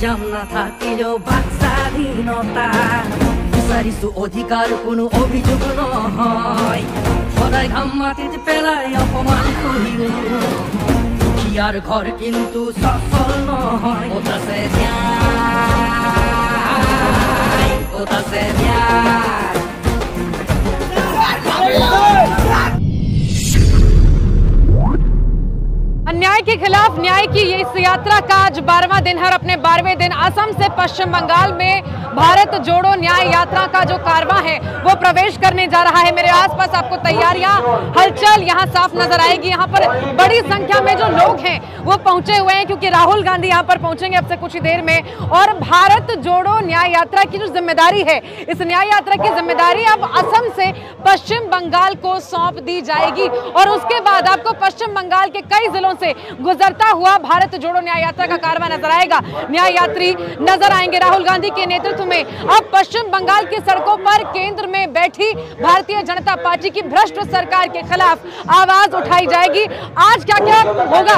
জামনা থাকিলেও বাক স্বাধীনতা বিচাৰিছো অধিকাৰ কোনো অভিযোগ নহয় সদায় ঘাম মাটিত পেলাই অপমান কৰিলো দুখীয়াৰ ঘৰ কিন্তু সফল নহয় ওতাছে ন্যায় ওতাছে ন্যায় अन्याय के खिलाफ न्याय की ये इस यात्रा का आज 12वां दिन है और अपने 12वें दिन असम से पश्चिम बंगाल में भारत जोड़ो न्याय यात्रा का जो कारवां है वो प्रवेश करने जा रहा है। मेरे आसपास आपको तैयारियां हलचल यहाँ साफ नजर आएगी। यहाँ पर बड़ी संख्या में जो लोग हैं वो पहुंचे हुए हैं क्योंकि राहुल गांधी यहाँ पर पहुंचेंगे अब से कुछ ही देर में और भारत जोड़ो न्याय यात्रा की जो जिम्मेदारी है इस न्याय यात्रा की जिम्मेदारी अब असम से पश्चिम बंगाल को सौंप दी जाएगी और उसके बाद आपको पश्चिम बंगाल के कई जिलों से गुजरता हुआ भारत जोड़ो न्याय यात्रा का कारवां नजर आएगा। न्याय यात्री नजर आएंगे। राहुल गांधी के नेतृत्व में अब पश्चिम बंगाल की सड़कों पर केंद्र में बैठी भारतीय जनता पार्टी की भ्रष्ट सरकार के खिलाफ आवाज उठाई जाएगी। आज क्या क्या होगा,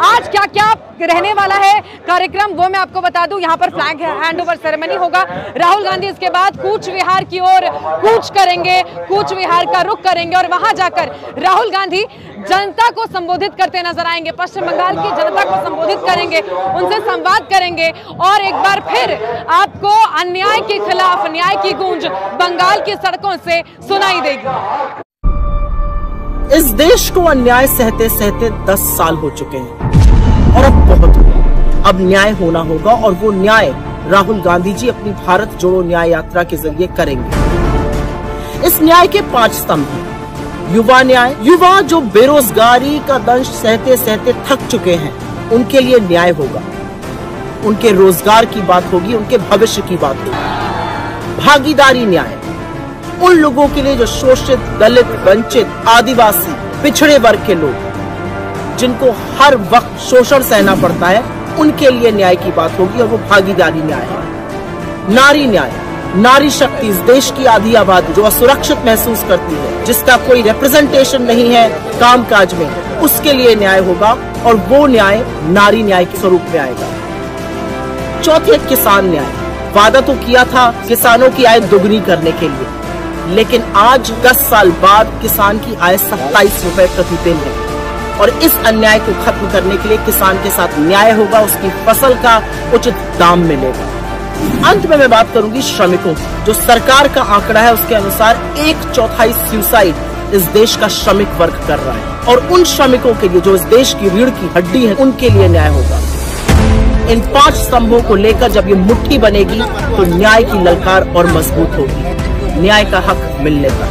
आज क्या क्या रहने वाला है कार्यक्रम वो मैं आपको बता दूं। यहाँ पर फ्लैग हैंड ओवर सेरेमनी होगा। राहुल गांधी इसके बाद कूच विहार की ओर कूच करेंगे, कूच विहार का रुख करेंगे और वहां जाकर राहुल गांधी जनता को संबोधित करते नजर आएंगे। पश्चिम बंगाल की जनता को संबोधित करेंगे, उनसे संवाद करेंगे और एक बार फिर आपको अन्याय के खिलाफ न्याय की गूंज बंगाल की सड़कों से सुनाई देगी। इस देश को अन्याय सहते सहते 10 साल हो चुके हैं और अब बहुत हुआ। अब न्याय होना होगा और वो न्याय राहुल गांधी जी अपनी भारत जोड़ो न्याय यात्रा के जरिए करेंगे। इस न्याय के 5 स्तंभ हैं। युवा न्याय, युवा जो बेरोजगारी का दंश सहते सहते थक चुके हैं उनके लिए न्याय होगा, उनके रोजगार की बात होगी, उनके भविष्य की बात होगी। भागीदारी न्याय, उन लोगों के लिए जो शोषित, दलित, वंचित, आदिवासी, पिछड़े वर्ग के लोग जिनको हर वक्त शोषण सहना पड़ता है उनके लिए न्याय की बात होगी और वो भागीदारी न्याय है। नारी न्याय, नारी शक्ति, इस देश की आधी आबादी जो असुरक्षित महसूस करती है, जिसका कोई रिप्रेजेंटेशन नहीं है कामकाज में, उसके लिए न्याय होगा और वो न्याय नारी न्याय के स्वरूप में आएगा। चौथे, किसान न्याय। वादा तो किया था किसानों की आय दोगुनी करने के लिए, लेकिन आज 10 साल बाद किसान की आय 27 रुपए प्रति दिन है और इस अन्याय को खत्म करने के लिए किसान के साथ न्याय होगा, उसकी फसल का उचित दाम मिलेगा। अंत में मैं बात करूंगी श्रमिकों की। जो सरकार का आंकड़ा है उसके अनुसार 1/4 सुसाइड इस देश का श्रमिक वर्ग कर रहा है और उन श्रमिकों के लिए जो इस देश की रीढ़ की हड्डी है उनके लिए न्याय होगा। इन 5 स्तंभों को लेकर जब ये मुट्ठी बनेगी तो न्याय की ललकार और मजबूत होगी, न्याय का हक मिलने का।